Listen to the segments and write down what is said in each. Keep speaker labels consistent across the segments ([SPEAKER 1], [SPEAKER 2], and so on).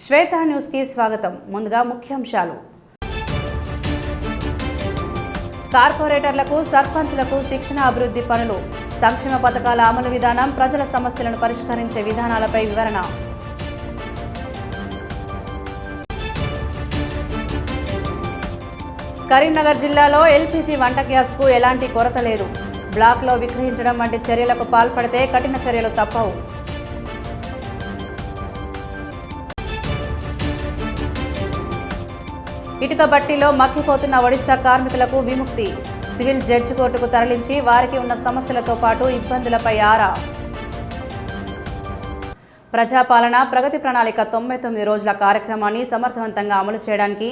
[SPEAKER 1] శ్వేత news కి స్వాగతం. ముందుగా ముఖ్యాంశాలు. కార్పొరేటర్లకు, సర్పంచ్లకు శిక్షణ, అభివృద్ధి పనులు, సంక్షేమ పథకాల అమలు విధానం, ప్రజల సమస్యలను పరిష్కరించే విధానాలపై వివరణ. కరీంనగర్ జిల్లాలో ఎల్పీజీ వంట గ్యాస్కు ఎలాంటి కొరత లేదు. బ్లాక్లో విక్రయించడం వంటి చర్యలకు పాల్పడితే కఠిన చర్యలు తప్పవు. ఇటుక బట్టీలో మక్కిపోతున్న ఒడిశా కార్మికులకు విముక్తి. సివిల్ జడ్జి కోర్టుకు తరలించి వారికి ఉన్న సమస్యలతో పాటు ఇబ్బందులపై ఆరా. ప్రజాపాలన ప్రగతి ప్రణాళిక 99 రోజుల కార్యక్రమాన్ని సమర్థవంతంగా అమలు చేయడానికి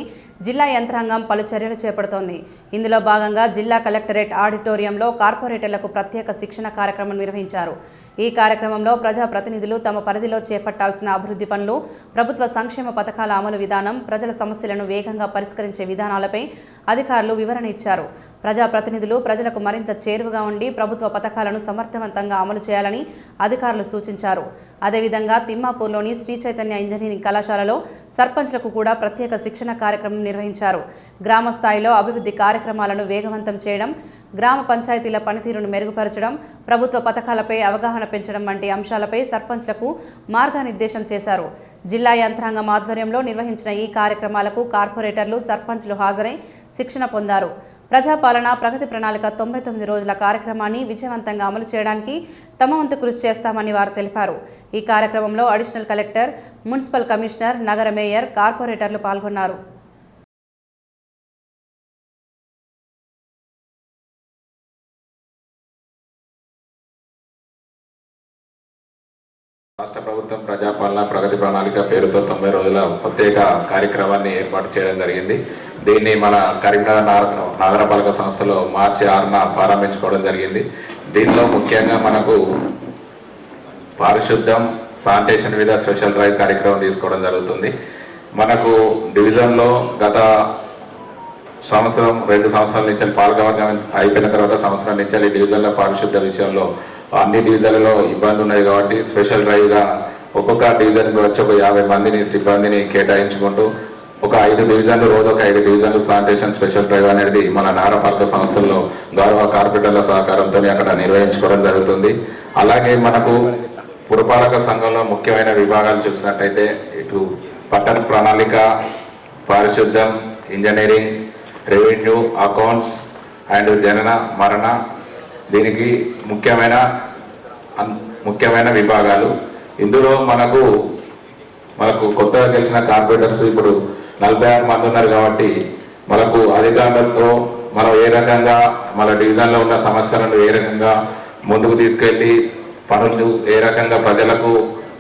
[SPEAKER 1] జిల్లా యంత్రాంగం పలు చర్యలు చేపడుతోంది. ఇందులో భాగంగా జిల్లా కలెక్టరేట్ ఆడిటోరియంలో కార్పొరేటర్లకు ప్రత్యేక శిక్షణ కార్యక్రమం నిర్వహించారు. ఈ కార్యక్రమంలో ప్రజాప్రతినిధులు తమ పరిధిలో చేపట్టాల్సిన అభివృద్ధి పనులు, ప్రభుత్వ సంక్షేమ పథకాల అమలు విధానం, ప్రజల సమస్యలను వేగంగా పరిష్కరించే విధానాలపై అధికారులు వివరణ ఇచ్చారు. ప్రజాప్రతినిధులు ప్రజలకు మరింత చేరువగా ఉండి ప్రభుత్వ పథకాలను సమర్థవంతంగా అమలు చేయాలని అధికారులు సూచించారు. అదేవిధంగా తిమ్మాపూర్లోని శ్రీ చైతన్య ఇంజనీరింగ్ కళాశాలలో సర్పంచ్లకు కూడా ప్రత్యేక శిక్షణ కార్యక్రమం నిర్వహించారు. గ్రామ స్థాయిలో అభివృద్ధి కార్యక్రమాలను వేగవంతం చేయడం, గ్రామ పంచాయతీల పనితీరును మెరుగుపరచడం, ప్రభుత్వ పథకాలపై అవగాహన పెంచడం వంటి అంశాలపై సర్పంచ్లకు మార్గనిర్దేశం చేశారు. జిల్లా యంత్రాంగం ఆధ్వర్యంలో నిర్వహించిన ఈ కార్యక్రమాలకు కార్పొరేటర్లు, సర్పంచ్లు హాజరై శిక్షణ పొందారు. ప్రజాపాలన ప్రగతి ప్రణాళిక 99 రోజుల కార్యక్రమాన్ని విజయవంతంగా అమలు చేయడానికి తమ వంతు కృషి చేస్తామని వారు తెలిపారు. ఈ కార్యక్రమంలో అడిషనల్ కలెక్టర్, మున్సిపల్ కమిషనర్, నగర మేయర్, కార్పొరేటర్లు పాల్గొన్నారు.
[SPEAKER 2] రాష్ట్ర ప్రభుత్వం ప్రజాపాలన ప్రగతి ప్రణాళిక పేరుతో 90 రోజుల ప్రత్యేక కార్యక్రమాన్ని ఏర్పాటు చేయడం జరిగింది. దీన్ని మన కరీంనగర్ నగరపాలక సంస్థలో మార్చి 6న ప్రారంభించుకోవడం జరిగింది. దీనిలో ముఖ్యంగా మనకు పారిశుద్ధ్యం, శానిటేషన్ మీద స్పెషల్ డ్రైవ్ కార్యక్రమం తీసుకోవడం జరుగుతుంది. మనకు డివిజన్లో గత సంవత్సరం 2 సంవత్సరాల నుంచి పాలకవర్గం అయిపోయిన తర్వాత సంవత్సరం నుంచి ఈ డివిజన్లో పారిశుద్ధ్య విషయంలో అన్ని డివిజన్లలో ఇబ్బంది ఉన్నాయి కాబట్టి స్పెషల్ డ్రైవ్గా ఒక్కొక్క డివిజన్కి వచ్చి ఒక 50 మందిని సిబ్బందిని కేటాయించుకుంటూ ఒక 5 డివిజన్లు, రోజు ఒక 5 డివిజన్లు శానిటేషన్ స్పెషల్ డ్రైవ్ అనేది మన నగరపాలక సంస్థల్లో గౌరవ కార్పొరేటర్ల సహకారంతో అక్కడ నిర్వహించుకోవడం జరుగుతుంది. అలాగే మనకు పురపాలక సంఘంలో ముఖ్యమైన విభాగాలు చూసినట్టయితే ఇటు పట్టణ ప్రణాళిక, పారిశుద్ధ్యం, ఇంజనీరింగ్, రెవెన్యూ, అకౌంట్స్ అండ్ జనన మరణ, దీనికి ముఖ్యమైన విభాగాలు. ఇందులో మనకు కొత్తగా గెలిచిన కార్పొరేటర్స్ ఇప్పుడు 46 మంది ఉన్నారు కాబట్టి మనకు అధికారులతో మనం ఏ రకంగా మన డివిజన్లో ఉన్న సమస్యలను ఏ రకంగా ముందుకు తీసుకెళ్ళి పనులు ఏ రకంగా ప్రజలకు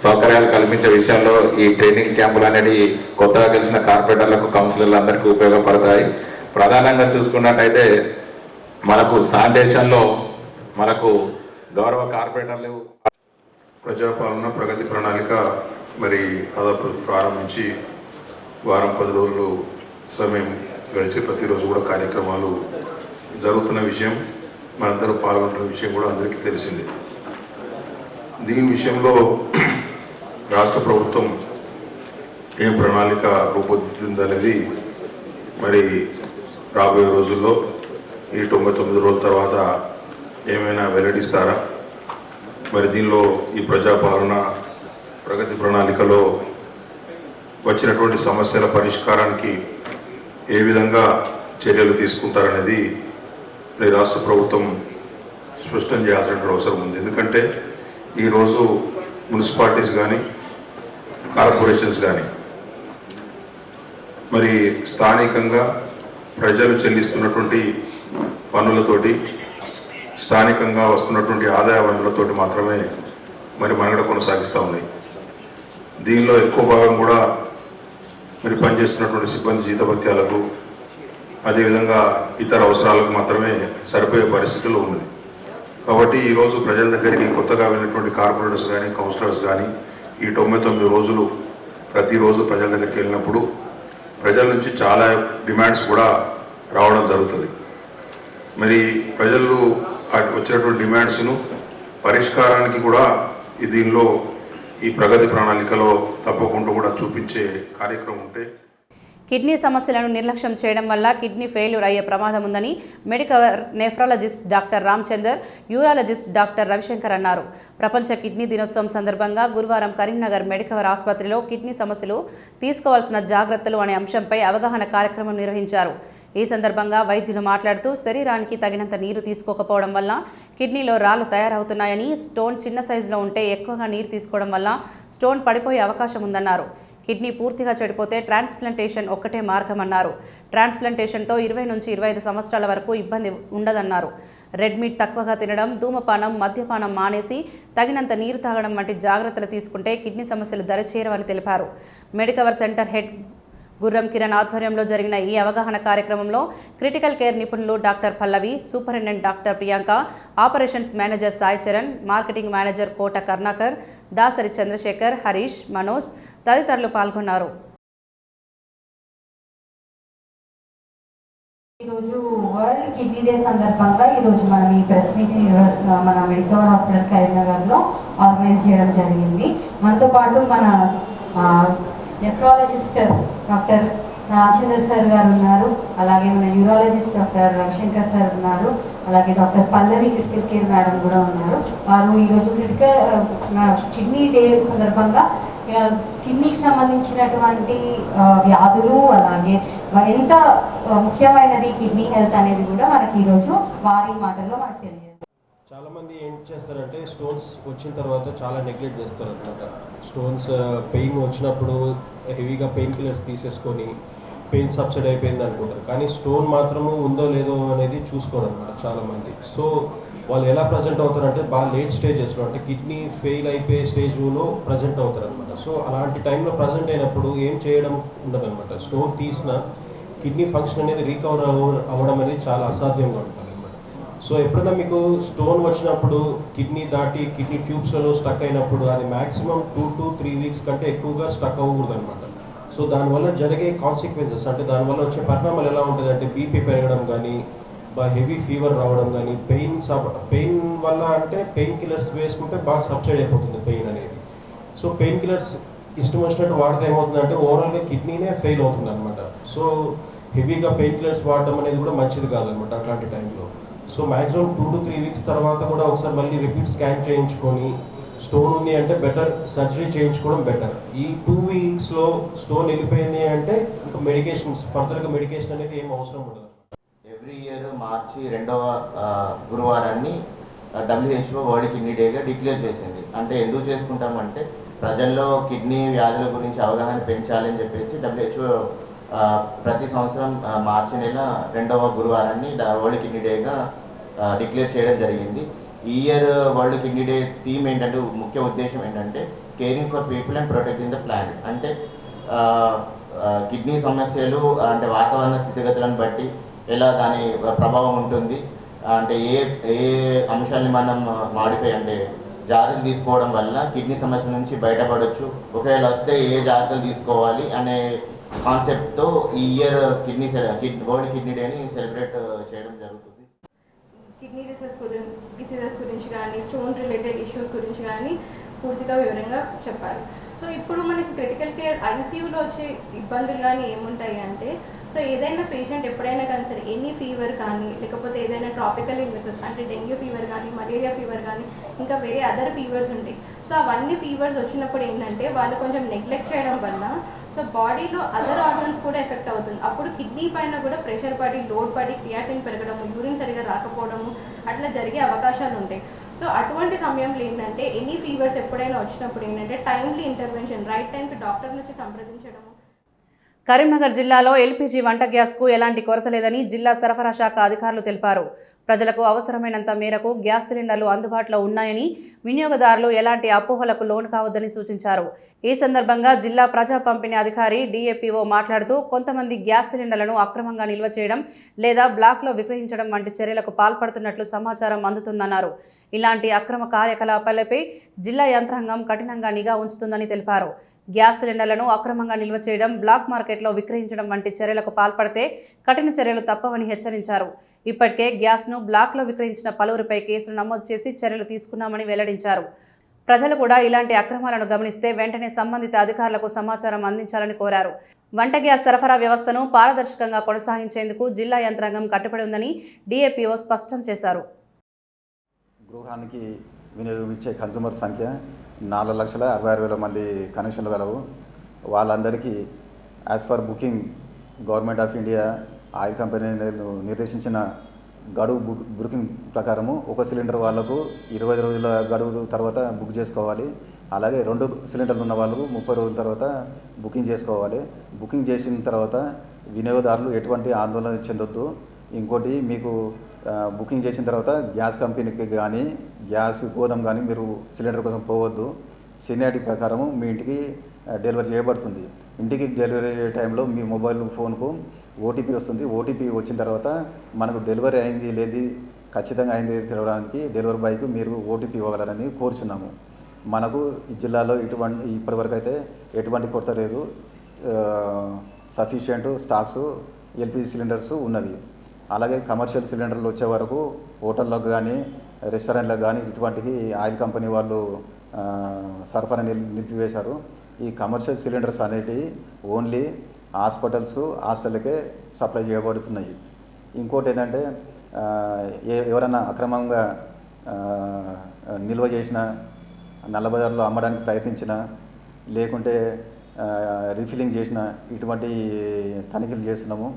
[SPEAKER 2] సౌకర్యాలు కల్పించే విషయంలో ఈ ట్రైనింగ్ క్యాంపులు అనేది కొత్తగా గెలిచిన కార్పొరేటర్లకు, కౌన్సిలర్లందరికీ ఉపయోగపడతాయి. ప్రధానంగా చూసుకున్నట్టయితే మనకు శానిటేషన్లో మనకు గౌరవ కార్పొరేటర్లు
[SPEAKER 3] ప్రజాపాలన ప్రగతి ప్రణాళిక మరి దాదాపు ప్రారంభించి వారం 10 రోజులు సమయం గడిచి ప్రతిరోజు కూడా కార్యక్రమాలు జరుగుతున్న విషయం, మనందరూ పాల్గొంటున్న విషయం కూడా అందరికీ తెలిసిందే. దీని విషయంలో రాష్ట్ర ప్రభుత్వం ఏం ప్రణాళిక రూపొందిందనేది మరి రాబోయే రోజుల్లో ఈ 99 రోజుల తర్వాత ఏమైనా వెల్లడిస్తారా, మరి దీనిలో ఈ ప్రజాపాలన ప్రగతి ప్రణాళికలో వచ్చినటువంటి సమస్యల పరిష్కారానికి ఏ విధంగా చర్యలు తీసుకుంటారనేది రాష్ట్ర ప్రభుత్వం స్పష్టం చేయాల్సిన అవసరం ఉంది. ఎందుకంటే ఈరోజు మున్సిపాలిటీస్ కానీ కార్పొరేషన్స్ కానీ మరి స్థానికంగా ప్రజలు చెల్లిస్తున్నటువంటి పన్నులతోటి, స్థానికంగా వస్తున్నటువంటి ఆదాయ వనరులతోటి మాత్రమే మరి మనుగడ కొనసాగిస్తూ ఉన్నాయి. దీనిలో ఎక్కువ భాగం కూడా మరి పనిచేస్తున్నటువంటి సిబ్బంది జీతభత్యాలకు, అదేవిధంగా ఇతర అవసరాలకు మాత్రమే సరిపోయే పరిస్థితుల్లో ఉన్నది. కాబట్టి ఈరోజు ప్రజల దగ్గరికి కొత్తగా వెళ్ళినటువంటి కార్పొరేటర్స్ కానీ, కౌన్సిలర్స్ కానీ ఈ 99 రోజులు ప్రతిరోజు ప్రజల దగ్గరికి వెళ్ళినప్పుడు ప్రజల నుంచి చాలా డిమాండ్స్ కూడా రావడం జరుగుతుంది. మరి ప్రజలు వచ్చినటువంటి డిమాండ్స్ను పరిష్కారానికి కూడా దీనిలో ఈ ప్రగతి ప్రణాళికలో తప్పకుండా కూడా చూపించే కార్యక్రమం ఉంటే.
[SPEAKER 1] కిడ్నీ సమస్యలను నిర్లక్ష్యం చేయడం వల్ల కిడ్నీ ఫెయిల్యూర్ అయ్యే ప్రమాదం ఉందని medical nephrologist doctor Ramachandar, urologist doctor Ravishankar అన్నారు. ప్రపంచ కిడ్నీ దినోత్సవం సందర్భంగా గురువారం కరీంనగర్ మెడికవర్ ఆసుపత్రిలో కిడ్నీ సమస్యలు తీసుకోవాల్సిన జాగ్రత్తలు అనే అంశంపై అవగాహన కార్యక్రమం నిర్వహించారు. ఈ సందర్భంగా వైద్యులు మాట్లాడుతూ శరీరానికి తగినంత నీరు తీసుకోకపోవడం వల్ల కిడ్నీలో రాళ్లు తయారవుతున్నాయని, స్టోన్ చిన్న సైజులో ఉంటే ఎక్కువగా నీరు తీసుకోవడం వల్ల స్టోన్ పడిపోయే అవకాశం ఉందన్నారు. కిడ్నీ పూర్తిగా చెడిపోతే ట్రాన్స్ప్లాంటేషన్ ఒక్కటే మార్గమన్నారు. ట్రాన్స్ప్లాంటేషన్తో 20 నుంచి 25 సంవత్సరాల వరకు ఇబ్బంది ఉండదన్నారు. రెడ్ మీట్ తక్కువగా తినడం, ధూమపానం, మద్యపానం మానేసి తగినంత నీరు తాగడం వంటి జాగ్రత్తలు తీసుకుంటే కిడ్నీ సమస్యలు దరిచేరవని తెలిపారు. మెడికవర్ సెంటర్ హెడ్ గుర్రం కిరణ్ ఆధ్వర్యంలో జరిగిన ఈ అవగాహన కార్యక్రమంలో క్రిటికల్ కేర్ నిపుణులు doctor Pallavi, superintendent doctor Priyanka, operations manager Sai Charan, marketing manager Kota Karnakar, Dasari Chandrasekhar, Harish, Manoj తదితరులు పాల్గొన్నారు.
[SPEAKER 4] ఈరోజు వరల్డ్ కిడ్నీ డే సందర్భంగా ఈరోజు మనం ఈ ప్రెస్ మీట్ మన మెడికవర్ హాస్పిటల్ కరీంనగర్లో ఆర్గనైజ్ చేయడం జరిగింది. మనతో పాటు మన నెఫ్రాలజిస్ట్ డాక్టర్ రామచందర్ సార్ గారు ఉన్నారు, అలాగే మన యూరాలజిస్ట్ డాక్టర్ రవిశంకర్ సార్ ఉన్నారు, అలాగే డాక్టర్ పల్లవి క్రిటికల్ కేర్ మేడం కూడా ఉన్నారు. వారు ఈరోజు కిడ్నీ డే సందర్భంగా కిడ్నీకి సంబంధించినటువంటి వ్యాధులు, అలాగే ఎంత ముఖ్యమైనది కిడ్నీ హెల్త్ అనేది కూడా మనకి ఈరోజు వారి మాటల్లో మనకు తెలియజేస్తారు.
[SPEAKER 5] చాలామంది ఏం చేస్తారంటే స్టోన్స్ వచ్చిన తర్వాత చాలా నెగ్లెక్ట్ చేస్తారు అనమాట. స్టోన్స్ పెయిన్ వచ్చినప్పుడు హెవీగా పెయిన్ కిల్లర్స్ తీసేసుకొని పెయిన్ సబ్సైడ్ అయిపోయింది అనుకుంటారు, కానీ స్టోన్ మాత్రము ఉందో లేదో అనేది చూసుకోరు అనమాట చాలామంది. సో వాళ్ళు ఎలా ప్రజెంట్ అవుతారంటే బాగా లేట్ స్టేజెస్లో, అంటే కిడ్నీ ఫెయిల్ అయిపోయే స్టేజ్లో ప్రజెంట్ అవుతారు అనమాట. సో అలాంటి టైంలో ప్రజెంట్ అయినప్పుడు ఏం చేయడం ఉండదన్నమాట. స్టోన్ తీసిన కిడ్నీ ఫంక్షన్ అనేది రీకవర్ అవ్వడం అనేది చాలా అసాధ్యంగా ఉంటుంది. సో ఎప్పుడైనా మీకు స్టోన్ వచ్చినప్పుడు కిడ్నీ దాటి కిడ్నీ ట్యూబ్స్లలో స్టక్ అయినప్పుడు అది మ్యాక్సిమం 2 to 3 weeks కంటే ఎక్కువగా స్టక్ అవ్వకూడదు అనమాట. సో దానివల్ల జరిగే కాన్సిక్వెన్సెస్, అంటే దానివల్ల వచ్చే పరిణామాలు ఎలా ఉంటుంది అంటే బీపీ పెరగడం కానీ, హెవీ ఫీవర్ రావడం కానీ, పెయిన్ వల్ల అంటే పెయిన్ కిల్లర్స్ వేసుకుంటే బాగా సబ్సైడ్ అయిపోతుంది పెయిన్ అనేది. సో పెయిన్ కిల్లర్స్ ఇష్టం వచ్చినట్టు వాడితే ఏమవుతుందంటే ఓవరాల్గా కిడ్నీనే ఫెయిల్ అవుతుంది అనమాట. సో హెవీగా పెయిన్ కిల్లర్స్ వాడడం అనేది కూడా మంచిది కాదనమాట అట్లాంటి టైంలో. సో మ్యాక్సిమం 2 to 3 weeks తర్వాత కూడా ఒకసారి మళ్ళీ రిపీట్ స్కాన్ చేయించుకొని స్టోన్ ఉంది అంటే బెటర్ సర్జరీ చేయించుకోవడం బెటర్. ఈ 2 weeksలో స్టోన్ వెళ్ళిపోయింది అంటే ఇంకా మెడికేషన్స్ ఫర్దర్గా మెడికేషన్ అనేది ఏం అవసరం ఉండదు.
[SPEAKER 6] ఎవ్రీ ఇయర్ మార్చి 2వ గురువారాన్ని WHO వరల్డ్ కిడ్నీ డేగా డిక్లేర్ చేసింది. అంటే ఎందుకు చేసుకుంటామంటే ప్రజల్లో కిడ్నీ వ్యాధుల గురించి అవగాహన పెంచాలని చెప్పేసి WHO ప్రతి సంవత్సరం మార్చి నెల 2వ గురువారాన్ని వరల్డ్ కిడ్నీ డేగా డిక్లేర్ చేయడం జరిగింది. ఈ year world kidney day theme ఏంటంటే, ముఖ్య ఉద్దేశం ఏంటంటే caring for people and protecting the planet. అంటే కిడ్నీ సమస్యలు అంటే వాతావరణ స్థితిగతులను బట్టి ఎలా దాని ప్రభావం ఉంటుంది, అంటే ఏ అంశాన్ని మనం మాడిఫై అంటే జాగ్రత్తలు తీసుకోవడం వల్ల కిడ్నీ సమస్య నుంచి బయటపడవచ్చు, ఒకవేళ వస్తే ఏ జాగ్రత్తలు తీసుకోవాలి అనే కాన్సెప్ట్తో ఈ ఇయర్ వరల్డ్ కిడ్నీ డేని సెలబ్రేట్ చేయడం జరుగుతుంది.
[SPEAKER 7] కిడ్నీ డిసీజెస్ గురించి కానీ, స్టోన్ రిలేటెడ్ ఇష్యూస్ గురించి కానీ పూర్తిగా వివరంగా చెప్పాలి. సో ఇప్పుడు మనకి క్రిటికల్ కేర్ ఐసీయూలో వచ్చే ఇబ్బందులు కానీ ఏముంటాయి అంటే, సో ఏదైనా పేషెంట్ ఎప్పుడైనా కానీ సరే ఎనీ ఫీవర్ కానీ, లేకపోతే ఏదైనా ట్రాపికల్ ఇల్నెసెస్ అంటే డెంగ్యూ ఫీవర్ కానీ, మలేరియా ఫీవర్ కానీ, ఇంకా వేరే అదర్ ఫీవర్స్ ఉంటాయి. సో అవన్నీ ఫీవర్స్ వచ్చినప్పుడు ఏంటంటే వాళ్ళు కొంచెం నెగ్లెక్ట్ చేయడం వల్ల సో బాడీలో అదర్ ఆర్గన్స్ కూడా ఎఫెక్ట్ అవుతుంది. అప్పుడు కిడ్నీ పైన కూడా ప్రెషర్ పడి, లోడ్ పడి, క్రియాటిన్ పెరగడము, యూరిన్ సరిగా రాకపోవడము అట్లా జరిగే అవకాశాలు ఉంటాయి. సో అటువంటి సమయంలో ఏంటంటే ఎనీ ఫీవర్స్ ఎప్పుడైనా వచ్చినప్పుడు ఏంటంటే టైమ్లీ ఇంటర్వెన్షన్, రైట్ టైంకి డాక్టర్ నుంచి సంప్రదించడము.
[SPEAKER 1] కరీంనగర్ జిల్లాలో ఎల్పీజీ వంట గ్యాస్కు ఎలాంటి కొరత లేదని జిల్లా సరఫరా శాఖ అధికారులు తెలిపారు. ప్రజలకు అవసరమైనంత మేరకు గ్యాస్ సిలిండర్లు అందుబాటులో ఉన్నాయని, వినియోగదారులు ఎలాంటి అపోహలకు లోను కావద్దని సూచించారు. ఈ సందర్భంగా జిల్లా ప్రజా పంపిణీ అధికారి డిఏపీఓ మాట్లాడుతూ కొంతమంది గ్యాస్ సిలిండర్లను అక్రమంగా నిల్వ చేయడం లేదా బ్లాక్లో విక్రయించడం వంటి చర్యలకు పాల్పడుతున్నట్లు సమాచారం అందుతుందన్నారు. ఇలాంటి అక్రమ కార్యకలాపాలపై జిల్లా యంత్రాంగం కఠినంగా నిఘా ఉంచుతుందని తెలిపారు. గ్యాస్ సిలిండర్లను అక్రమంగా నిల్వ చేయడం, బ్లాక్ మార్కెట్లో విక్రయించడం వంటి చర్యలకు పాల్పడితే కఠిన చర్యలు తప్పవని హెచ్చరించారు. ఇప్పటికే గ్యాస్ను బ్లాక్లో విక్రయించిన పలువురిపై కేసులు నమోదు చేసి చర్యలు తీసుకున్నామని వెల్లడించారు. ప్రజలు కూడా ఇలాంటి అక్రమాలను గమనిస్తే వెంటనే సంబంధిత అధికారులకు సమాచారం అందించాలని కోరారు. వంట గ్యాస్ సరఫరా వ్యవస్థను పారదర్శకంగా కొనసాగించేందుకు జిల్లా యంత్రాంగం కట్టుబడి ఉందని డిఏపీఓ స్పష్టం చేశారు.
[SPEAKER 8] గృహానికి వినియోగించే కన్సూమర్ సంఖ్య 4,66,000 మంది కనెక్షన్లు గలవు. వాళ్ళందరికీ as per booking government of India oil company నిర్దేశించిన గడువు బుకింగ్ ప్రకారము ఒక సిలిండర్ వాళ్ళకు 20 రోజుల గడువు తర్వాత బుక్ చేసుకోవాలి. అలాగే 2 సిలిండర్లు ఉన్న వాళ్ళకు 30 రోజుల తర్వాత బుకింగ్ చేసుకోవాలి. బుకింగ్ చేసిన తర్వాత వినియోగదారులు ఎటువంటి ఆందోళన చెందొద్దు. ఇంకోటి మీకు బుకింగ్ చేసిన తర్వాత గ్యాస్ కంపెనీకి కానీ గ్యాస్ గోదాం కానీ మీరు సిలిండర్ కోసం పోవద్దు. సీనియారిటీ ప్రకారము మీ ఇంటికి డెలివరీ చేయబడుతుంది. ఇంటికి డెలివరీ టైంలో మీ మొబైల్ ఫోన్కు ఓటీపీ వస్తుంది. ఓటీపీ వచ్చిన తర్వాత మనకు డెలివరీ అయింది లేదు ఖచ్చితంగా అయింది తెలవడానికి డెలివరీ బాయ్కు మీరు ఓటీపీ ఇవ్వగలరని కోరుచున్నాము. మనకు ఈ జిల్లాలో ఇప్పటివరకు అయితే ఎటువంటి కొరత లేదు. సఫిషియంట్ స్టాక్స్ ఎల్పిజి సిలిండర్స్ ఉన్నది. అలాగే కమర్షియల్ సిలిండర్లు వచ్చే వరకు హోటల్లకు కానీ రెస్టారెంట్లకు కానీ ఇటువంటికి ఆయిల్ కంపెనీ వాళ్ళు సరఫరా నిలిపివేశారు. ఈ కమర్షియల్ సిలిండర్స్ అనేటివి ఓన్లీ హాస్పిటల్స్ హాస్టల్కే సప్లై చేయబడుతున్నాయి. ఇంకోటి ఏంటంటే ఎవరైనా అక్రమంగా నిల్వ చేసిన నల్లబజార్లో అమ్మడానికి ప్రయత్నించిన లేకుంటే రీఫిల్లింగ్ చేసిన ఇటువంటి తనిఖీలు చేస్తున్నాము.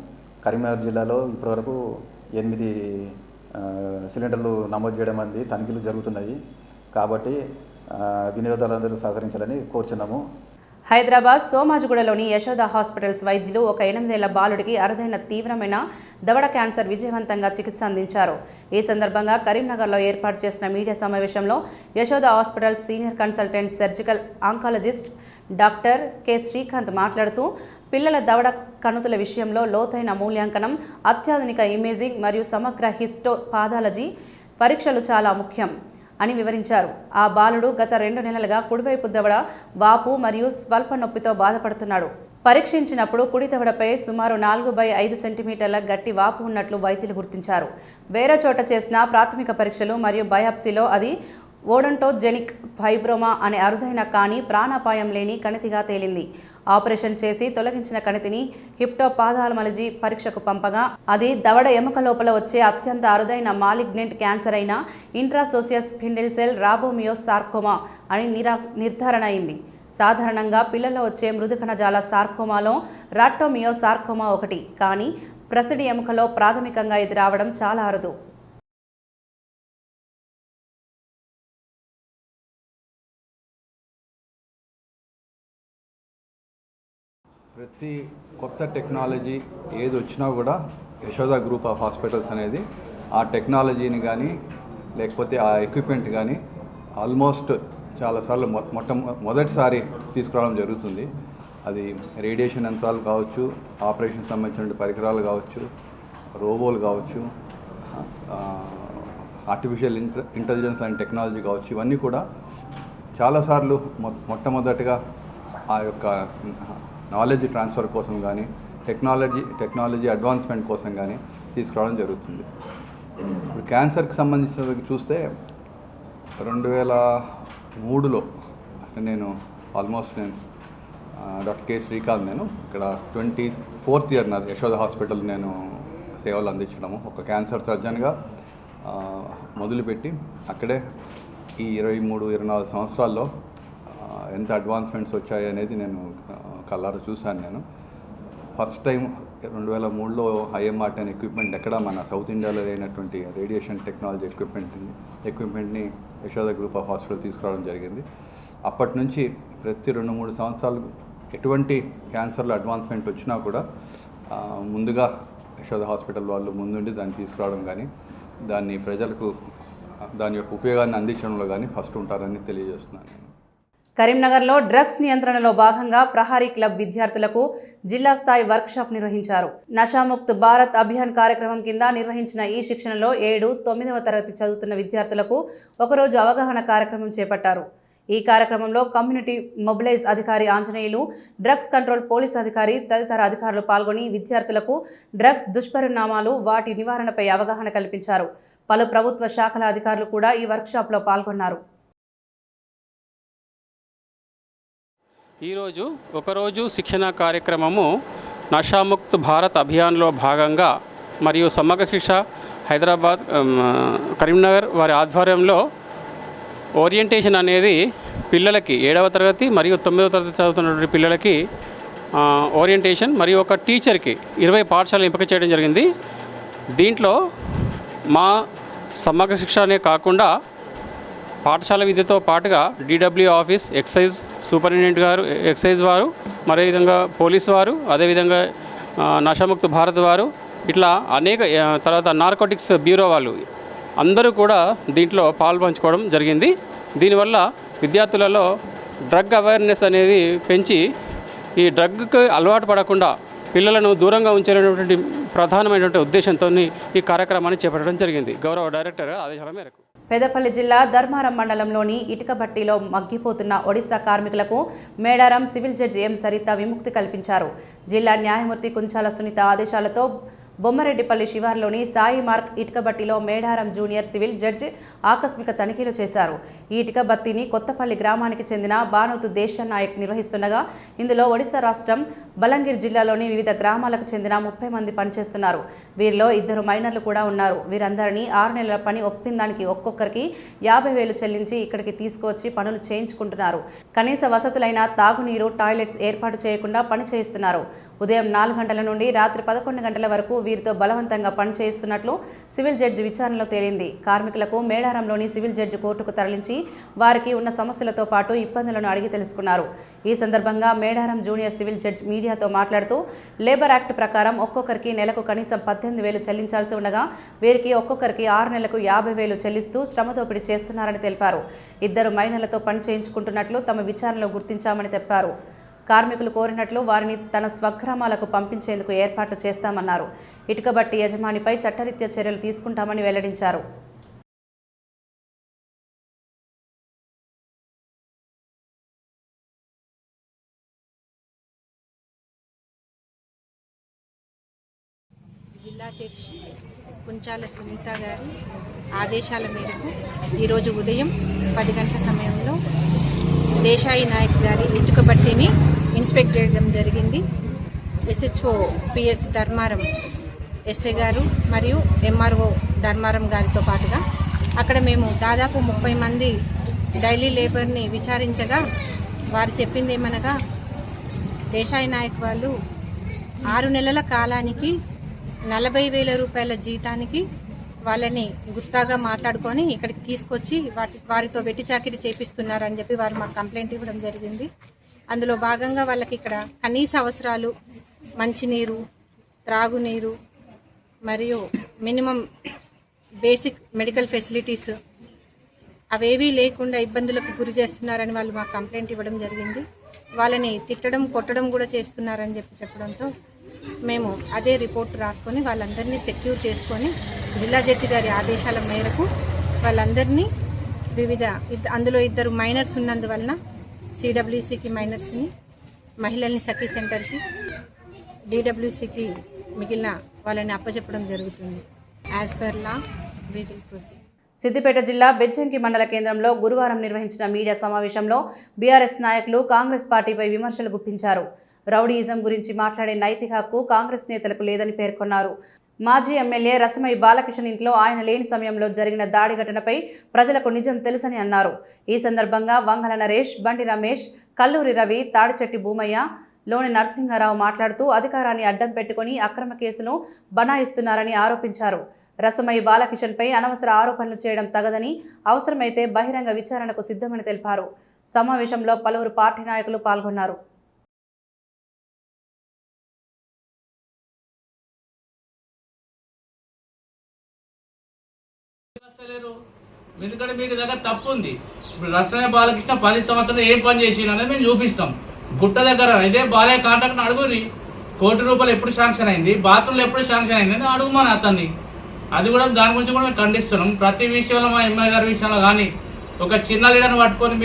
[SPEAKER 8] కరీంనగర్ జిల్లాలో ఇప్పటివరకు 8 సిలిండర్లు నమోదు చేయడం అనేది తనిఖీలు జరుగుతున్నాయి. కాబట్టి వినియోగదారులందరూ సహకరించాలని కోరుచున్నాము.
[SPEAKER 1] హైదరాబాద్ సోమాజిగూడలోని యశోద హాస్పిటల్స్ వైద్యులు ఒక 8 ఏళ్ల బాలుడికి అరుదైన తీవ్రమైన దవడ క్యాన్సర్ విజయవంతంగా చికిత్స అందించారు. ఈ సందర్భంగా కరీంనగర్లో ఏర్పాటు చేసిన మీడియా సమావేశంలో Yashoda hospitals senior consultant surgical oncologist doctor K Srikanth మాట్లాడుతూ పిల్లల దవడ కణుతుల విషయంలో లోతైన మూల్యాంకనం, అత్యాధునిక ఇమేజింగ్ మరియు సమగ్ర హిస్టోపాథాలజీ పరీక్షలు చాలా ముఖ్యం అని వివరించారు. ఆ బాలుడు గత 2 నెలలుగా కుడివైపు దవడ వాపు మరియు స్వల్ప నొప్పితో బాధపడుతున్నాడు. పరీక్షించినప్పుడు కుడి దవడపై సుమారు 4/5 సెంటీమీటర్ల గట్టి వాపు ఉన్నట్లు వైద్యులు గుర్తించారు. వేరే చోట చేసిన ప్రాథమిక పరీక్షలు మరియు బయాప్సీలో అది ఓడోంటోజెనిక్ ఫైబ్రోమా అనే అరుదైన కానీ ప్రాణాపాయం లేని కణితిగా తేలింది. ఆపరేషన్ చేసి తొలగించిన కణితిని హిప్టోపాథాలమాలజీ పరీక్షకు పంపగా అది దవడ ఎముక లోపల వచ్చే అత్యంత అరుదైన మాలిగ్నెంట్ క్యాన్సర్ అయిన ఇంట్రాసోసియస్ స్పిండిల్ సెల్ రాబోమియోస్ సార్కోమా అని నిర్ధారణ అయింది. సాధారణంగా పిల్లల్లో వచ్చే మృదు కణజాల సార్కోమాలో రాటోమియో సార్కోమా ఒకటి, కానీ ప్రసిడి ఎముకలో ప్రాథమికంగా ఇది రావడం చాలా అరుదు.
[SPEAKER 9] ప్రతి కొత్త టెక్నాలజీ ఏది వచ్చినా కూడా యశోద గ్రూప్ ఆఫ్ హాస్పిటల్స్ అనేది ఆ టెక్నాలజీని కానీ లేకపోతే ఆ ఎక్విప్మెంట్ కానీ ఆల్మోస్ట్ చాలాసార్లు మొదటిసారి తీసుకురావడం జరుగుతుంది. అది రేడియేషన్ యంత్రాలు కావచ్చు, ఆపరేషన్ సంబంధించిన పరికరాలు కావచ్చు, రోబోలు కావచ్చు, ఆర్టిఫిషియల్ ఇంటెలిజెన్స్ అండ్ టెక్నాలజీ కావచ్చు, ఇవన్నీ కూడా చాలాసార్లు మొట్టమొదటిగా ఆ యొక్క నాలెడ్జ్ ట్రాన్స్ఫర్ కోసం కానీ టెక్నాలజీ అడ్వాన్స్మెంట్ కోసం కానీ తీసుకురావడం జరుగుతుంది. ఇప్పుడు క్యాన్సర్కి సంబంధించిన చూస్తే 2003లో నేను డాక్టర్ కె శ్రీకాంత్ నేను ఇక్కడ 24th ఇయర్ నాది యశోద హాస్పిటల్ నేను సేవలు అందించడము ఒక క్యాన్సర్ సర్జన్గా మొదలుపెట్టి అక్కడే ఈ 23-24 సంవత్సరాల్లో ఎంత అడ్వాన్స్మెంట్స్ వచ్చాయి అనేది నేను కళ్ళారా చూశాను. నేను ఫస్ట్ టైం 2003లో ఐఎంఆర్టీ ఎక్విప్మెంట్ ఎక్కడ మన సౌత్ ఇండియాలో అయినటువంటి రేడియేషన్ టెక్నాలజీ ఎక్విప్మెంట్ని యశోద గ్రూప్ ఆఫ్ హాస్పిటల్ తీసుకురావడం జరిగింది. అప్పటి నుంచి ప్రతి 2-3 సంవత్సరాలు ఎటువంటి క్యాన్సర్లో అడ్వాన్స్మెంట్ వచ్చినా కూడా ముందుగా యశోద హాస్పిటల్ వాళ్ళు ముందుండి దాన్ని తీసుకురావడం కానీ దాన్ని ప్రజలకు దాని యొక్క ఉపయోగాన్ని అందించడంలో కానీ ఫస్ట్ ఉంటారని తెలియజేస్తున్నాను.
[SPEAKER 1] కరీంనగర్లో డ్రగ్స్ నియంత్రణలో భాగంగా ప్రహారీ క్లబ్ విద్యార్థులకు జిల్లా స్థాయి వర్క్షాప్ నిర్వహించారు. నషాముక్త్ భారత్ అభియాన్ కార్యక్రమం కింద నిర్వహించిన ఈ శిక్షణలో 7, 9వ తరగతి చదువుతున్న విద్యార్థులకు ఒకరోజు అవగాహన కార్యక్రమం చేపట్టారు. ఈ కార్యక్రమంలో కమ్యూనిటీ మొబిలైజ్ అధికారి ఆంజనేయులు, డ్రగ్స్ కంట్రోల్ పోలీస్ అధికారి తదితర అధికారులు పాల్గొని విద్యార్థులకు డ్రగ్స్ దుష్పరిణామాలు, వాటి నివారణపై అవగాహన కల్పించారు. పలు ప్రభుత్వ శాఖల అధికారులు కూడా ఈ వర్క్షాప్లో పాల్గొన్నారు.
[SPEAKER 10] ఈరోజు ఒకరోజు శిక్షణ కార్యక్రమము నషాముక్త్ భారత్ అభియాన్లో భాగంగా మరియు సమగ్ర శిక్ష హైదరాబాద్ కరీంనగర్ వారి ఆధ్వర్యంలో ఓరియంటేషన్ అనేది పిల్లలకి 7వ తరగతి మరియు 9వ తరగతి చదువుతున్నటువంటి పిల్లలకి ఓరియంటేషన్ మరియు ఒక టీచర్కి 20 పాఠశాలలు ఎంపిక చేయడం జరిగింది. దీంట్లో మా సమగ్ర శిక్ష అనే కాకుండా పాఠశాల విద్యతో పాటుగా DW ఆఫీస్, ఎక్సైజ్ సూపరింటెండెంట్ గారు, ఎక్సైజ్ వారు, అదేవిధంగా పోలీసు వారు, అదేవిధంగా నషాముక్త్ భారత్ వారు, ఇట్లా అనేక తర్వాత నార్కోటిక్స్ బ్యూరో వాళ్ళు అందరూ కూడా దీంట్లో పాల్పంచుకోవడం జరిగింది. దీనివల్ల విద్యార్థులలో డ్రగ్ అవేర్నెస్ అనేది పెంచి ఈ డ్రగ్కి అలవాటు పడకుండా పిల్లలను దూరంగా ఉంచేటటువంటి ప్రధానమైనటువంటి ఉద్దేశంతో ఈ కార్యక్రమాన్ని చేపట్టడం జరిగింది. గౌరవ డైరెక్టర్ ఆదేశాల మేరకు
[SPEAKER 1] పెద్దపల్లి జిల్లా ధర్మారం మండలంలోని ఇటుక బట్టీలో మగ్గిపోతున్న ఒడిశా కార్మికులకు మేడారం సివిల్ జడ్జి ఎం సరిత విముక్తి కల్పించారు. జిల్లా న్యాయమూర్తి కుంచాల సునీత ఆదేశాలతో బొమ్మరెడ్డిపల్లి శివార్లోని సాయి మార్క్ ఇటుక బట్టీలో మేడారం జూనియర్ సివిల్ జడ్జి ఆకస్మిక తనిఖీలు చేశారు. ఈ ఇటుక బట్టీని కొత్తపల్లి గ్రామానికి చెందిన బానోతు దేశన్ నాయక్ నిర్వహిస్తుండగా ఇందులో ఒడిశా రాష్ట్రం బలంగిర్ జిల్లాలోని వివిధ గ్రామాలకు చెందిన 30 మంది పనిచేస్తున్నారు. వీరిలో 2 మైనర్లు కూడా ఉన్నారు. వీరందరినీ 6 నెలల పని ఒప్పిందానికి ఒక్కొక్కరికి 50,000 చెల్లించి ఇక్కడికి తీసుకువచ్చి పనులు చేయించుకుంటున్నారు. కనీస వసతులైన తాగునీరు, టాయిలెట్స్ ఏర్పాటు చేయకుండా పని చేయిస్తున్నారు. ఉదయం 4 గంటల నుండి రాత్రి 11 గంటల వరకు వీరితో బలవంతంగా పనిచేయిస్తున్నట్లు సివిల్ జడ్జి విచారణలో తేలింది. కార్మికులకు మేడారంలోని సివిల్ జడ్జి కోర్టుకు తరలించి వారికి ఉన్న సమస్యలతో పాటు ఇబ్బందులను అడిగి తెలుసుకున్నారు. ఈ సందర్భంగా మేడారం జూనియర్ సివిల్ జడ్జి మీడియాతో మాట్లాడుతూ లేబర్ యాక్ట్ ప్రకారం ఒక్కొక్కరికి నెలకు కనీసం 18,000 చెల్లించాల్సి ఉండగా వీరికి ఒక్కొక్కరికి 6 నెలలకు 50,000 చెల్లిస్తూ శ్రమదోపిడీ చేస్తున్నారని తెలిపారు. 2 మైనర్లతో పని చేయించుకుంటున్నట్లు తమ విచారణలో గుర్తించామని చెప్పారు. కార్మికులు కోరినట్లు వారిని తన స్వగ్రామాలకు పంపించేందుకు ఏర్పాట్లు చేస్తామన్నారు. ఇటుక బట్టి యజమానిపై చట్టరీత్యా చర్యలు తీసుకుంటామని వెల్లడించారు.
[SPEAKER 11] జిల్లా జడ్జి కుంచాల సునీత గారి ఆదేశాల మేరకు ఈరోజు ఉదయం 10 గంటల సమయంలో దేశాయి నాయక్ గారి ఇటుక బట్టిని ఇన్స్పెక్ట్ చేయడం జరిగింది. SHO PS ధర్మారం ఎస్ఐ గారు మరియు MRO ధర్మారం గారితో పాటుగా అక్కడ మేము దాదాపు 30 మంది డైలీ లేబర్ని విచారించగా వారు చెప్పింది ఏమనగా దేశాయి నాయక్ వాళ్ళు 6 నెలల కాలానికి 40,000 రూపాయల జీతానికి వాళ్ళని గుత్తాగా మాట్లాడుకొని ఇక్కడికి తీసుకొచ్చి వారితో వెట్టి చాకిరీ చేపిస్తున్నారని చెప్పి వారు మాకు కంప్లైంట్ ఇవ్వడం జరిగింది. అందులో భాగంగా వాళ్ళకి ఇక్కడ కనీస అవసరాలు మంచినీరు, త్రాగునీరు మరియు మినిమం బేసిక్ మెడికల్ ఫెసిలిటీస్ అవేవీ లేకుండా ఇబ్బందులకు గురి చేస్తున్నారని వాళ్ళు మాకు కంప్లైంట్ ఇవ్వడం జరిగింది. వాళ్ళని తిట్టడం, కొట్టడం కూడా చేస్తున్నారని చెప్పడంతో మేము అదే రిపోర్ట్ రాసుకొని వాళ్ళందరినీ సెక్యూర్ చేసుకొని జిల్లా జడ్జి గారి ఆదేశాల మేరకు వాళ్ళందరినీ అందులో 2 మైనర్స్ ఉన్నందువలన CWCకి మైనర్స్ని, మహిళల్ని సఖీ సెంటర్కి, DWCకి మిగిలిన వాళ్ళని అప్పచెప్పడం జరుగుతుంది. As per law we will proceed.
[SPEAKER 1] Siddipet జిల్లా బెజ్జంకి మండల కేంద్రంలో గురువారం నిర్వహించిన మీడియా సమావేశంలో బీఆర్ఎస్ నాయకులు కాంగ్రెస్ పార్టీపై విమర్శలు గుప్పించారు. రౌడీయిజం గురించి మాట్లాడే నైతిక హక్కు కాంగ్రెస్ నేతలకు లేదని పేర్కొన్నారు. మాజీ ఎమ్మెల్యే రసమై బాలకిషన్ ఇంట్లో ఆయన లేని సమయంలో జరిగిన దాడి ఘటనపై ప్రజలకు నిజం తెలుసని అన్నారు. ఈ సందర్భంగా వంగల నరేష్, బండి రమేష్, కల్లూరి రవి, తాడిచెట్టి భూమయ్య, లోని నరసింహారావు మాట్లాడుతూ అధికారాన్ని అడ్డం పెట్టుకుని అక్రమ కేసును బనాయిస్తున్నారని ఆరోపించారు. రసమై బాలకిషన్పై అనవసర ఆరోపణలు చేయడం తగదని, అవసరమైతే బహిరంగ విచారణకు సిద్ధమని తెలిపారు. సమావేశంలో పలువురు పార్టీ నాయకులు పాల్గొన్నారు.
[SPEAKER 12] ఎందుకంటే మీకు దగ్గర తప్పు ఉంది. ఇప్పుడు రసమయ బాలకృష్ణ 10 సంవత్సరాలు ఏం పని చేసిన అనేది మేము చూపిస్తాం. గుట్ట దగ్గర ఇదే బాలయ్య కాంట్రాక్ట్ని అడుగుని, ₹1 కోటి ఎప్పుడు శాంక్షన్ అయింది, బాత్రూంలో ఎప్పుడు శాంక్షన్ అయింది అని అడుగుమని అతన్ని. అది కూడా దాని గురించి కూడా మేము ఖండిస్తున్నాం. ప్రతి విషయంలో మా ఎమ్మెల్యే గారి విషయంలో కానీ ఒక చిన్న లీడర్ని పట్టుకొని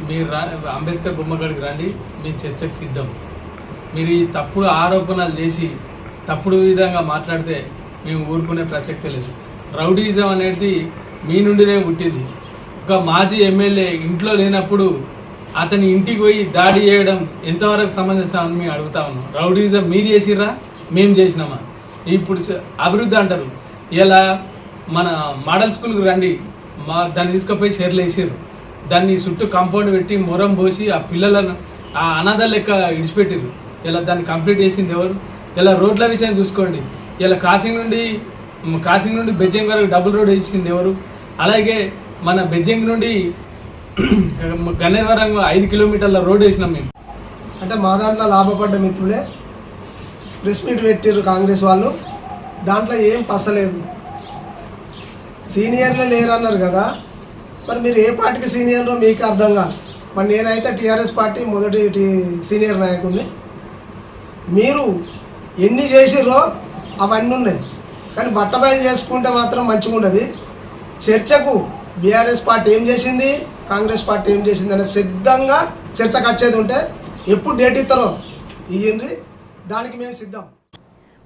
[SPEAKER 12] మీరు అంబేద్కర్ బొమ్మగడికి రండి, మీ చర్చకు సిద్ధం. మీరు ఈ తప్పుడు ఆరోపణలు చేసి తప్పుడు విధంగా మాట్లాడితే మేము ఊరుకునే ప్రసక్తే లేదు. రౌడీజం అనేది మీ నుండినే పుట్టింది. ఒక మాజీ ఎమ్మెల్యే ఇంట్లో లేనప్పుడు అతని ఇంటికి పోయి దాడి చేయడం ఎంతవరకు సంబంధిస్తామని మేము అడుగుతా ఉన్నాం. రౌడీజం మీరు చేసిర్రా, మేము చేసినామా? ఇప్పుడు అభివృద్ధి అంటారు. ఇలా మన మోడల్ స్కూల్కి రండి, దాన్ని తీసుకుపోయి షెర్లు వేసారు, దాన్ని చుట్టూ కాంపౌండ్ పెట్టి మొరం పోసి ఆ పిల్లలను ఆ అనాథ లెక్క ఇడిచిపెట్టారు. ఇలా దాన్ని కంప్లీట్ చేసింది ఎవరు? ఇలా రోడ్ల విషయం చూసుకోండి. ఇలా క్రాసింగ్ నుండి బెజ్జంగ్ వరకు డబుల్ రోడ్ వేసింది ఎవరు? అలాగే మన బెజ్జంగ్ నుండి గన్నేరు వరకు 5 కిలోమీటర్ల రోడ్ వేసినాం మేము.
[SPEAKER 13] అంటే మా దాంట్లో లాభపడ్డ మిత్రులే ప్రెస్ మీట్ పెట్టారు కాంగ్రెస్ వాళ్ళు. దాంట్లో ఏం పసలేదు. సీనియర్లే లేరు అన్నారు కదా, మరి మీరు ఏ పార్టీకి సీనియర్లో మీకు అర్థం కాదు. మరి నేనైతే టీఆర్ఎస్ పార్టీ మొదటి సీనియర్ నాయకుడిని. మీరు ఎన్ని చేసిర్రో అవన్నీ ఉన్నాయి, కానీ బట్టబయలు చేసుకుంటే మాత్రం మంచిగా ఉండదు. చర్చకు బీఆర్ఎస్ పార్టీ ఏం చేసింది, కాంగ్రెస్ పార్టీ ఏం చేసింది అనేది సిద్ధంగా చర్చకు వచ్చేది ఉంటే ఎప్పుడు డేట్ ఇస్తారో ఇయ్యండి, దానికి మేము సిద్ధం.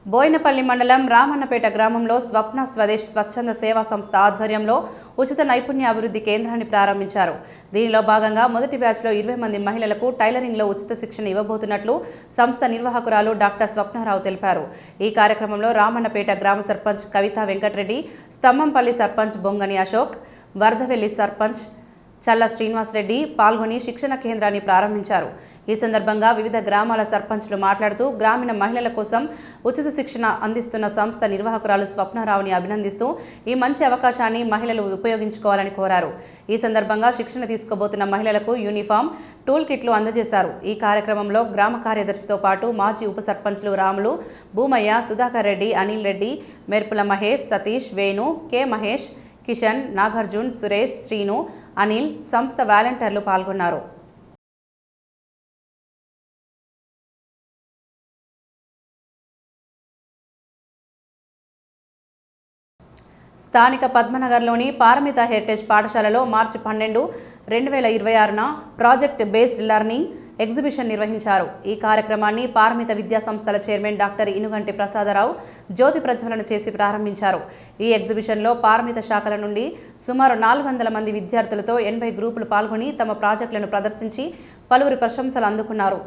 [SPEAKER 1] బోయినపల్లి మండలం రామన్నపేట గ్రామంలో స్వప్న స్వదేశ్ స్వచ్ఛంద సేవా సంస్థ ఆధ్వర్యంలో ఉచిత నైపుణ్య అభివృద్ధి కేంద్రాన్ని ప్రారంభించారు. దీనిలో భాగంగా మొదటి బ్యాచ్లో 20 మంది మహిళలకు టైలరింగ్లో ఉచిత శిక్షణ ఇవ్వబోతున్నట్లు సంస్థ నిర్వాహకురాలు డాక్టర్ స్వప్నారావు తెలిపారు. ఈ కార్యక్రమంలో రామన్నపేట గ్రామ సర్పంచ్ కవితా వెంకటరెడ్డి, స్తంభంపల్లి సర్పంచ్ బొంగని అశోక్, వరదవెల్లి సర్పంచ్ చల్ల శ్రీనివాసరెడ్డి పాల్గొని శిక్షణ కేంద్రాన్ని ప్రారంభించారు. ఈ సందర్భంగా వివిధ గ్రామాల సర్పంచ్లు మాట్లాడుతూ గ్రామీణ మహిళల కోసం ఉచిత శిక్షణ అందిస్తున్న సంస్థ నిర్వాహకురాలు స్వప్నారావుని అభినందిస్తూ ఈ మంచి అవకాశాన్ని మహిళలు ఉపయోగించుకోవాలని కోరారు. ఈ సందర్భంగా శిక్షణ తీసుకోబోతున్న మహిళలకు యూనిఫామ్, టూల్ కిట్లు అందజేశారు. ఈ కార్యక్రమంలో గ్రామ కార్యదర్శితో పాటు మాజీ ఉప సర్పంచ్లు రాములు, భూమయ్య, సుధాకర్ రెడ్డి, అనిల్ రెడ్డి, మెర్పుల మహేష్, సతీష్, వేణు, కె మహేష్, కిషన్, నాగార్జున్, సురేష్, శ్రీను, అనిల్, సంస్థ వాలంటీర్లు పాల్గొన్నారు. స్థానిక పద్మనగర్లోని పారమిత హెరిటేజ్ పాఠశాలలో మార్చి 12, 2026న ప్రాజెక్ట్ బేస్డ్ లెర్నింగ్ ఎగ్జిబిషన్ నిర్వహించారు. ఈ కార్యక్రమాన్ని పారమిత విద్యా సంస్థల చైర్మన్ డాక్టర్ ఇనుగంటి ప్రసాదరావు జ్యోతి ప్రజ్వలన చేసి ప్రారంభించారు. ఈ ఎగ్జిబిషన్లో పారమిత శాఖల నుండి సుమారు 400 మంది విద్యార్థులతో 80 గ్రూపులు పాల్గొని తమ ప్రాజెక్టులను ప్రదర్శించి పలువురు ప్రశంసలు అందుకున్నారు.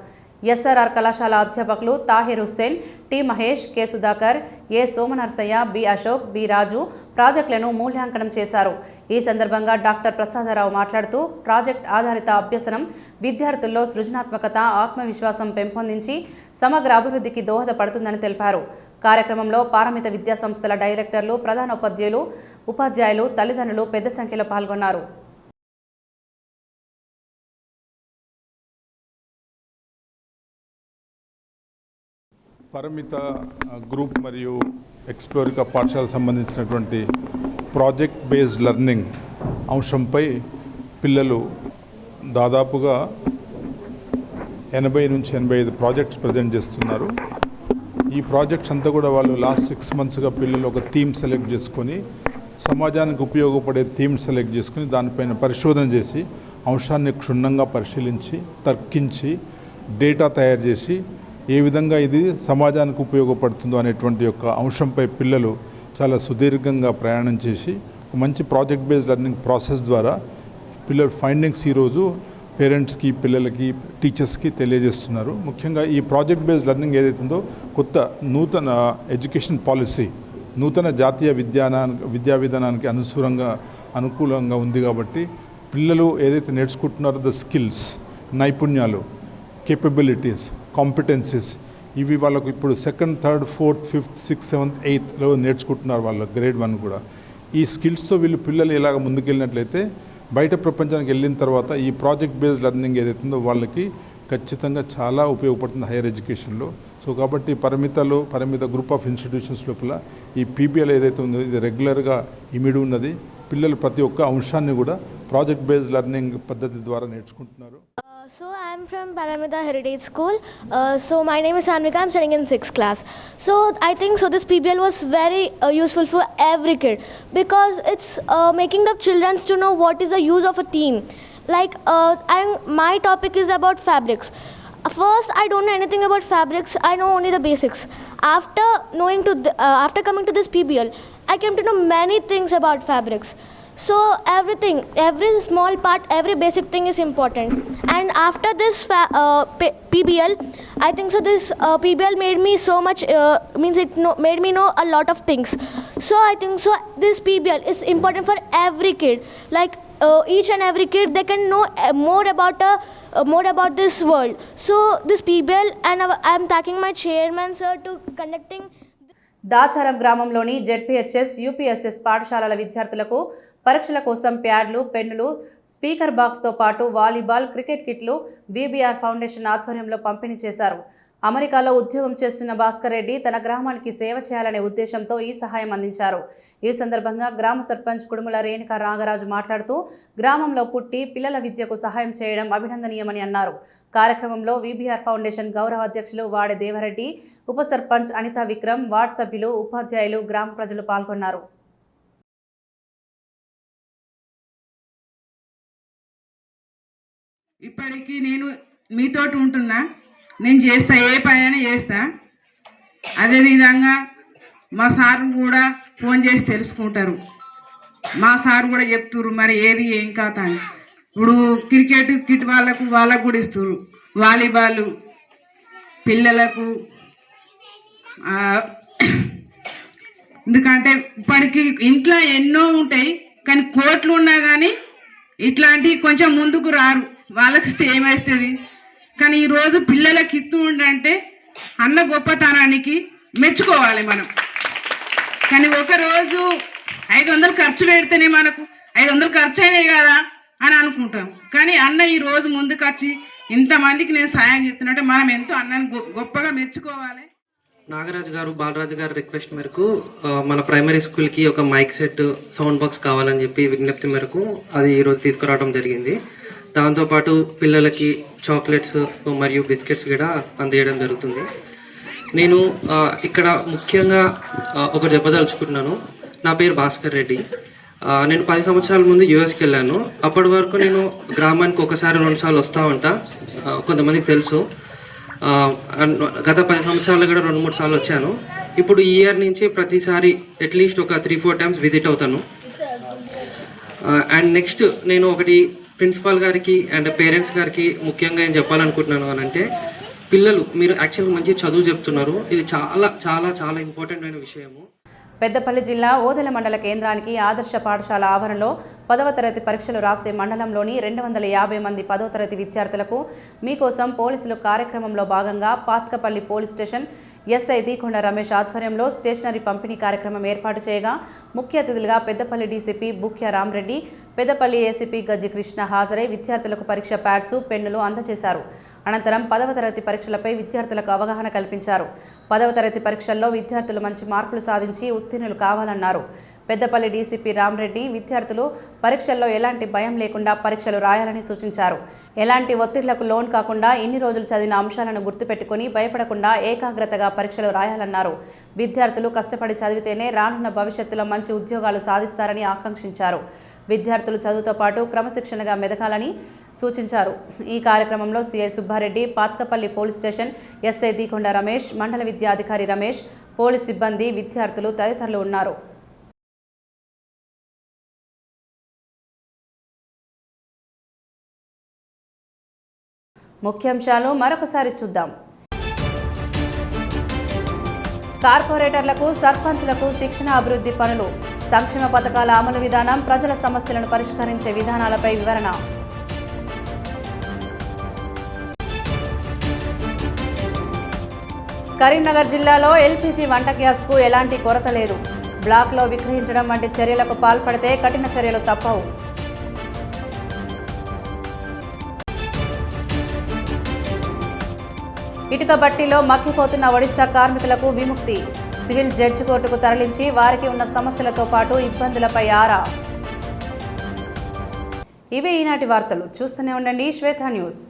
[SPEAKER 1] ఎస్ఆర్ఆర్ కళాశాల అధ్యాపకులు తాహిర్ హుస్సేన్, టి మహేష్, కె సుధాకర్, ఏ సోమనర్సయ్య, బి అశోక్, బి రాజు ప్రాజెక్టులను మూల్యాంకనం చేశారు. ఈ సందర్భంగా డాక్టర్ ప్రసాదరావు మాట్లాడుతూ ప్రాజెక్ట్ ఆధారిత అభ్యసనం విద్యార్థుల్లో సృజనాత్మకత, ఆత్మవిశ్వాసం పెంపొందించి సమగ్ర అభివృద్ధికి దోహదపడుతుందని తెలిపారు. కార్యక్రమంలో పారమిత విద్యా సంస్థల డైరెక్టర్లు, ప్రధానోపాధ్యాయులు, ఉపాధ్యాయులు, తల్లిదండ్రులు పెద్ద సంఖ్యలో పాల్గొన్నారు.
[SPEAKER 14] పరిమిత గ్రూప్ మరియు ఎక్స్ప్లోరిక పాఠశాలకు సంబంధించినటువంటి ప్రాజెక్ట్ బేస్డ్ లెర్నింగ్ అంశంపై పిల్లలు దాదాపుగా 80 నుంచి 85 ప్రాజెక్ట్స్ ప్రజెంట్ చేస్తున్నారు. ఈ ప్రాజెక్ట్స్ అంతా కూడా వాళ్ళు లాస్ట్ 6 మంత్స్గా పిల్లలు ఒక థీమ్ సెలెక్ట్ చేసుకొని సమాజానికి ఉపయోగపడే థీమ్ సెలెక్ట్ చేసుకొని దానిపైన పరిశోధన చేసి అంశాన్ని క్షుణ్ణంగా పరిశీలించి తర్కించి డేటా తయారు చేసి ఏ విధంగా ఇది సమాజానికి ఉపయోగపడుతుందో అనేటువంటి యొక్క అంశంపై పిల్లలు చాలా సుదీర్ఘంగా ప్రయాణం చేసి ఒక మంచి ప్రాజెక్ట్ బేస్డ్ లెర్నింగ్ ప్రాసెస్ ద్వారా పిల్లల ఫైండింగ్స్ ఈరోజు పేరెంట్స్కి, పిల్లలకి, టీచర్స్కి తెలియజేస్తున్నారు. ముఖ్యంగా ఈ ప్రాజెక్ట్ బేస్డ్ లెర్నింగ్ ఏదైతుందో కొత్త నూతన ఎడ్యుకేషన్ పాలసీ, నూతన జాతీయ విద్యా విధానానికి అనుకూలంగా ఉంది. కాబట్టి పిల్లలు ఏదైతే నేర్చుకుంటున్నారో ద స్కిల్స్, నైపుణ్యాలు, కేపబిలిటీస్, కాంపిటెన్సీస్ ఇవి వాళ్ళకు ఇప్పుడు 2nd, 3rd, 4th, 5th, 6th, 7th, 8thలో నేర్చుకుంటున్నారు. వాళ్ళ గ్రేడ్ 1 కూడా ఈ స్కిల్స్తో వీళ్ళు పిల్లలు ఇలాగ ముందుకెళ్ళినట్లయితే బయట ప్రపంచానికి వెళ్ళిన తర్వాత ఈ ప్రాజెక్ట్ బేస్డ్ లెర్నింగ్ ఏదైతుందో వాళ్ళకి ఖచ్చితంగా చాలా ఉపయోగపడుతుంది హైయర్ ఎడ్యుకేషన్లో. సో కాబట్టి పరిమిత గ్రూప్ ఆఫ్ ఇన్స్టిట్యూషన్స్ లోపల ఈ పీబీఎల్ ఏదైతే ఉందో ఇది రెగ్యులర్గా ఇమిడి ఉన్నది. పిల్లలు ప్రతి ఒక్క అంశాన్ని కూడా ప్రాజెక్ట్ బేస్డ్ లెర్నింగ్ పద్ధతి ద్వారా నేర్చుకుంటున్నారు.
[SPEAKER 15] So I am from Paramita Heritage School. So my name is Anvika. I am studying in 6th class. So I think this PBL was very useful for every kid because it's making the children to know what is the use of a theme. Like my topic is about fabrics. First, I don't know anything about fabrics. I know only the basics. After coming to this PBL, I came to know many things about fabrics. So everything, every small part, every basic thing is important. And after this PBL, I think so this PBL made me so much, made me know a lot of things. So I think so this PBL is important for every kid. Like each and every kid, they can know more about this world. So this PBL, and I am thanking my chairman sir to conducting.
[SPEAKER 1] Dacharam గ్రామంలోని ZPHS UPSS పాఠశాలల విద్యార్థులకు పరీక్షల కోసం ప్యాడ్లు, పెన్నులు, speaker బాక్స్తో పాటు volleyball, cricket కిట్లు VBR foundation ఆధ్వర్యంలో పంపిణీ చేశారు. అమెరికాలో ఉద్యోగం చేస్తున్న భాస్కర్ రెడ్డి తన గ్రామానికి సేవ చేయాలనే ఉద్దేశంతో ఈ సహాయం అందించారు. ఈ సందర్భంగా గ్రామ సర్పంచ్ కుడుముల రేణుకా నాగరాజు మాట్లాడుతూ గ్రామంలో పుట్టి పిల్లల విద్యకు సహాయం చేయడం అభినందనీయమని అన్నారు. కార్యక్రమంలో వీబీఆర్ ఫౌండేషన్ గౌరవ అధ్యక్షులు వాడే దేవరెడ్డి, ఉప సర్పంచ్ అనితా విక్రమ్, వార్డు సభ్యులు, ఉపాధ్యాయులు, గ్రామ ప్రజలు పాల్గొన్నారు.
[SPEAKER 16] ఇప్పటికీ నేను మీతోటి ఉంటున్నా, నేను చేస్తా, ఏ పనైనా చేస్తా. అదేవిధంగా మా సార్ కూడా ఫోన్ చేసి తెలుసుకుంటారు. మా సార్ కూడా చెప్తున్నారు మరి ఏది ఏం కాత అని. ఇప్పుడు క్రికెట్ కిట్ వాళ్ళకు కూడా ఇస్తారు, వాలీబాల్ పిల్లలకు. ఎందుకంటే ఇప్పటికి ఇంట్లో ఎన్నో ఉంటాయి, కానీ కోట్లు ఉన్నా కానీ ఇట్లాంటివి కొంచెం ముందుకు రారు, వాళ్ళకి ఏమవుతుంది. కానీ ఈరోజు పిల్లలకి ఇస్తూ ఉండంటే అన్న గొప్పతనానికి మెచ్చుకోవాలి మనం. కానీ ఒకరోజు 500 ఖర్చు పెడితేనే మనకు 500 ఖర్చు అయినాయి కదా అని అనుకుంటాం. కానీ అన్న ఈరోజు ముందుకు వచ్చి ఇంతమందికి నేను సాయం చేస్తున్నట్టే మనం ఎంతో అన్నని గొప్పగా మెచ్చుకోవాలి.
[SPEAKER 17] నాగరాజు గారు, బాలరాజు గారి రిక్వెస్ట్ మేరకు మన ప్రైమరీ స్కూల్కి ఒక మైక్ సెట్, సౌండ్ బాక్స్ కావాలని చెప్పి విజ్ఞప్తి మేరకు అది ఈరోజు తీసుకురావడం జరిగింది. దాంతోపాటు పిల్లలకి చాక్లెట్స్ మరియు బిస్కెట్స్ కూడా అందజేయడం జరుగుతుంది. నేను ఇక్కడ ముఖ్యంగా ఒకటి చెప్పదలుచుకుంటున్నాను. నా పేరు భాస్కర్ రెడ్డి. నేను 10 సంవత్సరాల ముందు యూఎస్కి వెళ్ళాను. అప్పటి వరకు నేను గ్రామానికి ఒకసారి 2 సార్లు వస్తూ ఉంటా, కొంతమందికి తెలుసు. గత 10 సంవత్సరాలు కూడా 2-3 సార్లు వచ్చాను. ఇప్పుడు ఈ ఇయర్ నుంచి ప్రతిసారి అట్లీస్ట్ ఒక 3-4 టైమ్స్ విజిట్ అవుతాను. అండ్ నెక్స్ట్ నేను ఒకటి ప్రిన్సిపాల్ గారికి అండ్ పేరెంట్స్ గారికి ముఖ్యంగా ఏం చెప్పాలనుకుంటున్నాను అని అంటే, పిల్లలు మీరు యాక్చువల్గా మంచి చదువు చెప్తున్నారు, ఇది చాలా చాలా చాలా ఇంపార్టెంట్ అయిన విషయము.
[SPEAKER 1] పెద్దపల్లి జిల్లా ఓదెల మండల కేంద్రానికి ఆదర్శ పాఠశాల ఆవరణలో 10వ తరగతి పరీక్షలు రాసే మండలంలోని 250 మంది 10వ తరగతి విద్యార్థులకు మీకోసం పోలీసులు కార్యక్రమంలో భాగంగా Pathkapalli police station SI Deekonda Ramesh ఆధ్వర్యంలో స్టేషనరీ పంపిణీ కార్యక్రమం ఏర్పాటు చేయగా ముఖ్య అతిథులుగా పెద్దపల్లి డీసీపీ బుక్య రామరెడ్డి, పెద్దపల్లి ఏసీపీ గజ్జి కృష్ణ హాజరై విద్యార్థులకు పరీక్ష ప్యాడ్స్, పెన్నులు అందజేశారు. అనంతరం 10వ తరగతి పరీక్షలపై విద్యార్థులకు అవగాహన కల్పించారు. 10వ తరగతి పరీక్షల్లో విద్యార్థులు మంచి మార్కులు సాధించి ఉత్తీర్ణులు కావాలన్నారు. పెద్దపల్లి డీసీపీ రామరెడ్డి విద్యార్థులు పరీక్షల్లో ఎలాంటి భయం లేకుండా పరీక్షలు రాయాలని సూచించారు. ఎలాంటి ఒత్తిళ్లకు లోన్ కాకుండా ఇన్ని రోజులు చదివిన అంశాలను గుర్తుపెట్టుకుని భయపడకుండా ఏకాగ్రతగా పరీక్షలు రాయాలన్నారు. విద్యార్థులు కష్టపడి చదివితేనే రానున్న భవిష్యత్తులో మంచి ఉద్యోగాలు సాధిస్తారని ఆకాంక్షించారు. విద్యార్థులు చదువుతో పాటు క్రమశిక్షణగా మెదకాలని సూచించారు. ఈ కార్యక్రమంలో CI Subbareddy, Pathkapalli police station SI Deekonda Ramesh, మండల విద్యాధికారి రమేష్, పోలీస్ సిబ్బంది, విద్యార్థులు తదితరులు ఉన్నారు. ముఖ్యాంశాలు మరొకసారి చూద్దాం. కార్పొరేటర్లకు, సర్పంచ్లకు శిక్షణ, అభివృద్ధి పనులు, సంక్షేమ పథకాల అమలు విధానం, ప్రజల సమస్యలను పరిష్కరించే విధానాలపై వివరణ. కరీంనగర్ జిల్లాలో ఎల్పీజీ వంట గ్యాస్కు ఎలాంటి కొరత లేదు. బ్లాక్లో విక్రయించడం వంటి చర్యలకు పాల్పడితే కఠిన చర్యలు తప్పవు. ఇటుక బట్టీలో మక్కిపోతున్న ఒడిశా కార్మికులకు విముక్తి. సివిల్ జడ్జి కోర్టుకు తరలించి వారికి ఉన్న సమస్యలతో పాటు ఇబ్బందులపై ఆరా. ఇవే ఈనాటి వార్తలు. చూస్తూనే ఉండండి శ్వేత న్యూస్.